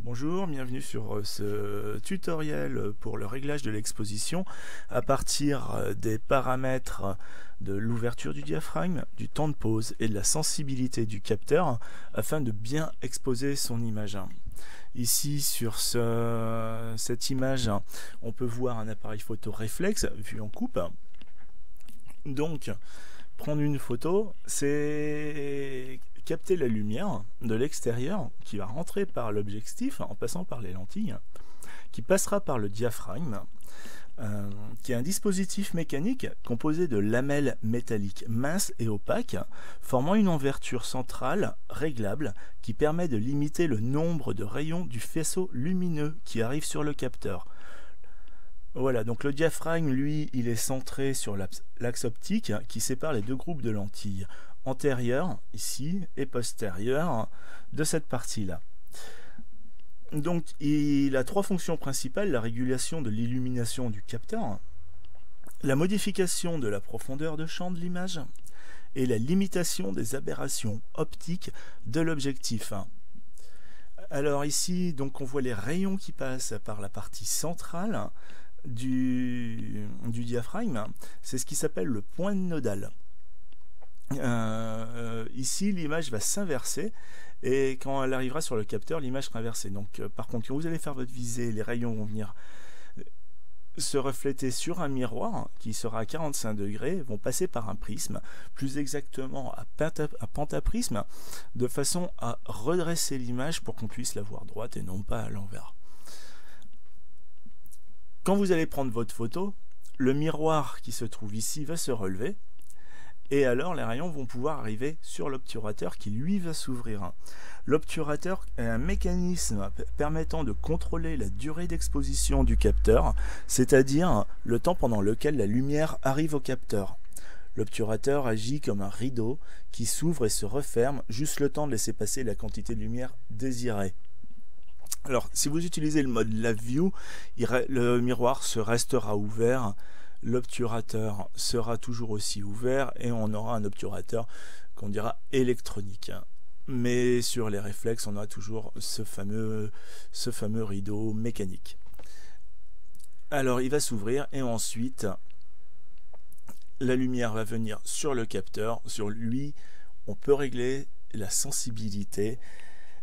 Bonjour, bienvenue sur ce tutoriel pour le réglage de l'exposition à partir des paramètres de l'ouverture du diaphragme, du temps de pause et de la sensibilité du capteur afin de bien exposer son image. Ici sur cette image, on peut voir un appareil photo réflexe vu en coupe. Donc, prendre une photo, c'est capter la lumière de l'extérieur qui va rentrer par l'objectif en passant par les lentilles, qui passera par le diaphragme, qui est un dispositif mécanique composé de lamelles métalliques minces et opaques, formant une ouverture centrale réglable qui permet de limiter le nombre de rayons du faisceau lumineux qui arrive sur le capteur. Voilà, donc le diaphragme, lui, il est centré sur l'axe optique qui sépare les deux groupes de lentilles, antérieure, ici, et postérieure de cette partie-là. Donc, il a trois fonctions principales: la régulation de l'illumination du capteur, la modification de la profondeur de champ de l'image et la limitation des aberrations optiques de l'objectif. Alors ici, donc, on voit les rayons qui passent par la partie centrale du diaphragme. C'est ce qui s'appelle le point nodal. Ici, l'image va s'inverser et quand elle arrivera sur le capteur, l'image sera inversée. Donc, par contre, quand vous allez faire votre visée, les rayons vont venir se refléter sur un miroir qui sera à 45 degrés, vont passer par un prisme, plus exactement à pentaprisme, de façon à redresser l'image pour qu'on puisse la voir droite et non pas à l'envers. Quand vous allez prendre votre photo, le miroir qui se trouve ici va se relever et alors les rayons vont pouvoir arriver sur l'obturateur qui lui va s'ouvrir. L'obturateur est un mécanisme permettant de contrôler la durée d'exposition du capteur, c'est-à-dire le temps pendant lequel la lumière arrive au capteur. L'obturateur agit comme un rideau qui s'ouvre et se referme juste le temps de laisser passer la quantité de lumière désirée. Alors, si vous utilisez le mode Lave View, le miroir restera ouvert, l'obturateur sera toujours aussi ouvert et on aura un obturateur qu'on dira électronique. Mais sur les réflexes, on aura toujours ce fameux rideau mécanique. Alors, il va s'ouvrir et ensuite, la lumière va venir sur le capteur. Sur lui, on peut régler la sensibilité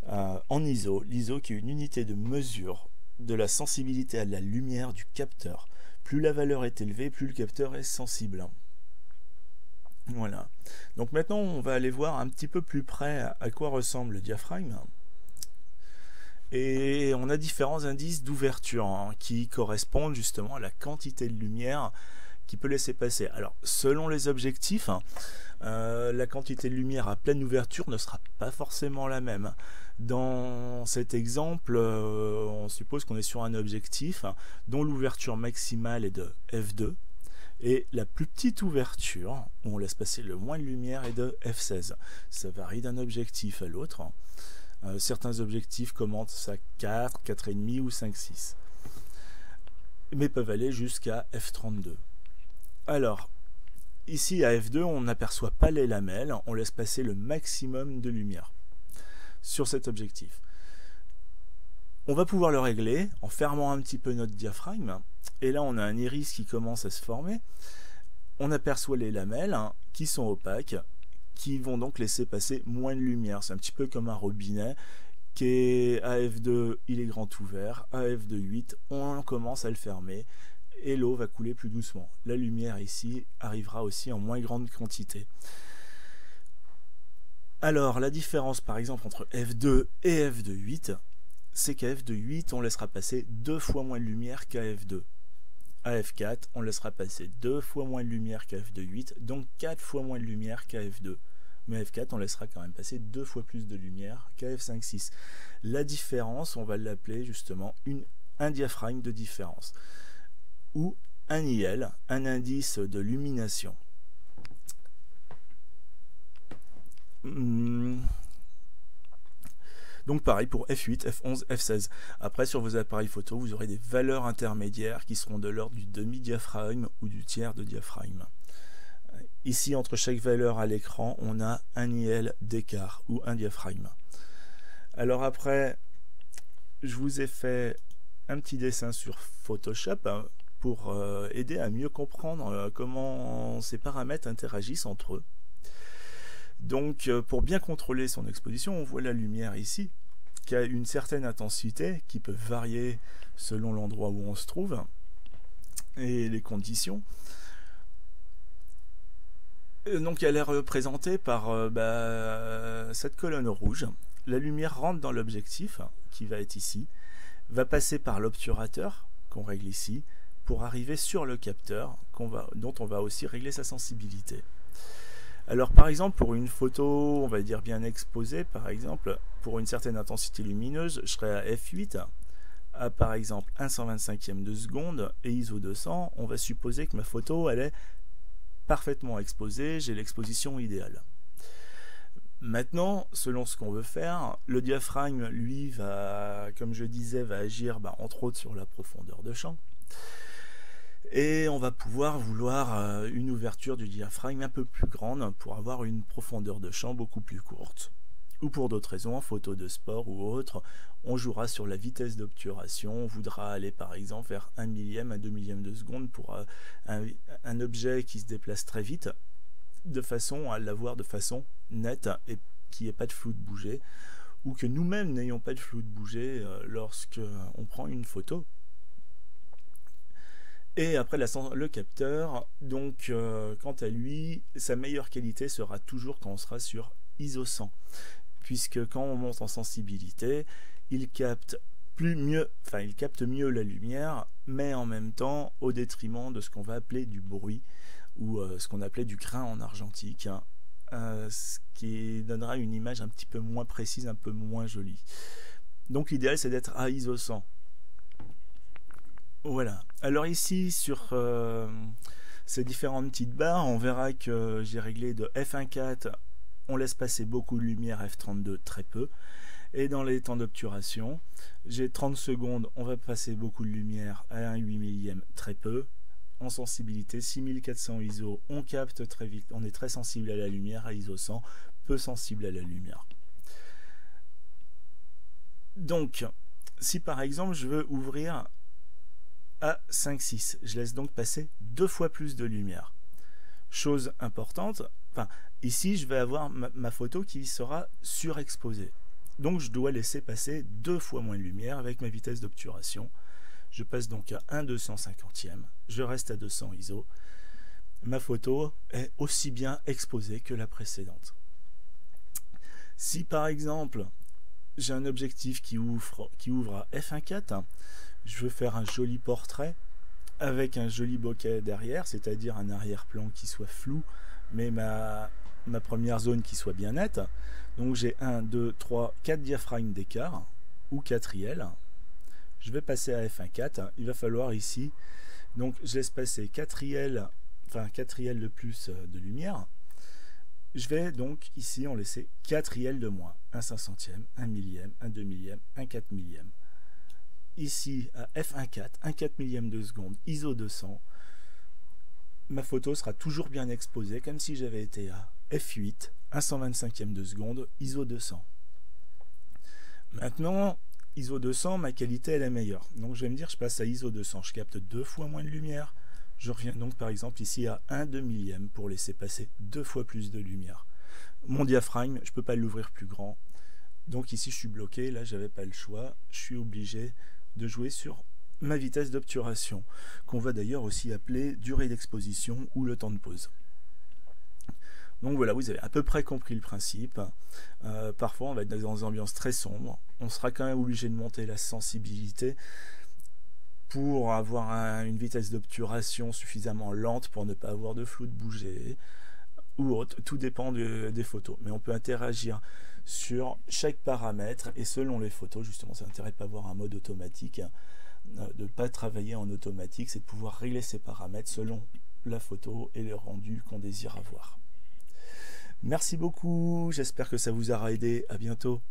en ISO, l'ISO qui est une unité de mesure de la sensibilité à la lumière du capteur. Plus la valeur est élevée, plus le capteur est sensible. Voilà. Donc maintenant, on va aller voir un petit peu plus près à quoi ressemble le diaphragme. Et on a différents indices d'ouverture qui correspondent justement à la quantité de lumière qui peut laisser passer. Alors, selon les objectifs, la quantité de lumière à pleine ouverture ne sera pas forcément la même. Dans cet exemple, on suppose qu'on est sur un objectif dont l'ouverture maximale est de f2 et la plus petite ouverture, où on laisse passer le moins de lumière, est de f16. Ça varie d'un objectif à l'autre. Certains objectifs commencent à 4, 4,5 ou 5,6, mais peuvent aller jusqu'à f32. Alors, ici à f2, on n'aperçoit pas les lamelles, on laisse passer le maximum de lumière sur cet objectif. On va pouvoir le régler en fermant un petit peu notre diaphragme, et là on a un iris qui commence à se former. On aperçoit les lamelles qui sont opaques, qui vont donc laisser passer moins de lumière. C'est un petit peu comme un robinet qui est à f2, il est grand ouvert, à f2 8, on commence à le fermer et l'eau va couler plus doucement. La lumière ici arrivera aussi en moins grande quantité. Alors, la différence par exemple entre f2 et f2 8, c'est qu'à f2 8, on laissera passer 2 fois moins de lumière qu'à f2. À f4, on laissera passer 2 fois moins de lumière qu'à f2 8, donc 4 fois moins de lumière qu'à f2. Mais à f4, on laissera quand même passer 2 fois plus de lumière qu'à f5, 6. La différence, on va l'appeler justement un diaphragme de différence, ou un IL, un indice de lumination. Donc pareil pour F8, F11, F16. Après, sur vos appareils photo, vous aurez des valeurs intermédiaires qui seront de l'ordre du demi-diaphragme ou du tiers de diaphragme. Ici, entre chaque valeur à l'écran, on a un IL d'écart ou un diaphragme. Alors après, je vous ai fait un petit dessin sur Photoshop pour aider à mieux comprendre comment ces paramètres interagissent entre eux. Donc pour bien contrôler son exposition, on voit la lumière ici qui a une certaine intensité qui peut varier selon l'endroit où on se trouve et les conditions. Donc elle est représentée par cette colonne rouge. La lumière rentre dans l'objectif, qui va être ici, va passer par l'obturateur, qu'on règle ici, pour arriver sur le capteur, dont on va aussi régler sa sensibilité. Alors par exemple, pour une photo, on va dire bien exposée, par exemple, pour une certaine intensité lumineuse, je serai à f8, à par exemple 1/125e de seconde, et ISO 200, on va supposer que ma photo, elle est parfaitement exposée, j'ai l'exposition idéale. Maintenant, selon ce qu'on veut faire, le diaphragme, lui, va, comme je disais, va agir entre autres sur la profondeur de champ. Et on va pouvoir vouloir une ouverture du diaphragme un peu plus grande pour avoir une profondeur de champ beaucoup plus courte. Ou pour d'autres raisons, en photo de sport ou autre, on jouera sur la vitesse d'obturation, on voudra aller par exemple vers 1 millième, 1 2 millième de seconde pour un objet qui se déplace très vite, de façon à l'avoir de façon nette et qu'il n'y ait pas de flou de bouger, ou que nous-mêmes n'ayons pas de flou de bouger lorsque on prend une photo. Et après le capteur, donc quant à lui, sa meilleure qualité sera toujours quand on sera sur ISO 100, puisque quand on monte en sensibilité, il capte mieux la lumière, mais en même temps au détriment de ce qu'on va appeler du bruit, ou ce qu'on appelait du grain en argentique, ce qui donnera une image un petit peu moins précise, un peu moins jolie. Donc l'idéal c'est d'être à ISO 100. Voilà. Alors ici sur ces différentes petites barres, on verra que j'ai réglé de f1.4, on laisse passer beaucoup de lumière, f32 très peu. Et dans les temps d'obturation, j'ai 30 secondes, on va passer beaucoup de lumière à 1 8 millième très peu. En sensibilité 6400 ISO, on capte très vite, on est très sensible à la lumière, à ISO 100, peu sensible à la lumière. Donc, si par exemple je veux ouvrir à 5.6, je laisse donc passer 2 fois plus de lumière. Chose importante, ici je vais avoir ma photo qui sera surexposée. Donc je dois laisser passer 2 fois moins de lumière avec ma vitesse d'obturation. Je passe donc à 1 250e, je reste à 200 ISO. Ma photo est aussi bien exposée que la précédente. Si par exemple j'ai un objectif qui ouvre à f1.4, je veux faire un joli portrait avec un joli bokeh derrière, c'est-à-dire un arrière-plan qui soit flou, mais ma première zone qui soit bien nette. Donc j'ai 1, 2, 3, 4 diaphragmes d'écart, ou 4 IL. Je vais passer à f1.4, il va falloir ici, donc je laisse passer 4 IL, 4 IL de plus de lumière. Je vais donc ici en laisser 4 IL de moins, 1 500e, 1 millième, 1 2 millième, 1 4 millième. Ici à f1.4, 1 4 millième de seconde, ISO 200, ma photo sera toujours bien exposée comme si j'avais été à f8, 1 125e de seconde, ISO 200. Maintenant, ISO 200, ma qualité elle est meilleure. Donc je vais me dire, je passe à ISO 200, je capte 2 fois moins de lumière. Je reviens donc par exemple ici à 1 2 millième pour laisser passer 2 fois plus de lumière. Mon diaphragme, je ne peux pas l'ouvrir plus grand. Donc ici je suis bloqué, là j'avais pas le choix. Je suis obligé de jouer sur ma vitesse d'obturation, qu'on va d'ailleurs aussi appeler durée d'exposition ou le temps de pause. Donc voilà, vous avez à peu près compris le principe. Parfois on va être dans des ambiances très sombres, on sera quand même obligé de monter la sensibilité pour avoir une vitesse d'obturation suffisamment lente pour ne pas avoir de flou de bouger ou autre. Tout dépend des photos, mais on peut interagir sur chaque paramètre et selon les photos, justement c'est l'intérêt de ne pas avoir un mode automatique, de ne pas travailler en automatique, c'est de pouvoir régler ces paramètres selon la photo et le rendu qu'on désire avoir. Merci beaucoup, j'espère que ça vous aura aidé, à bientôt.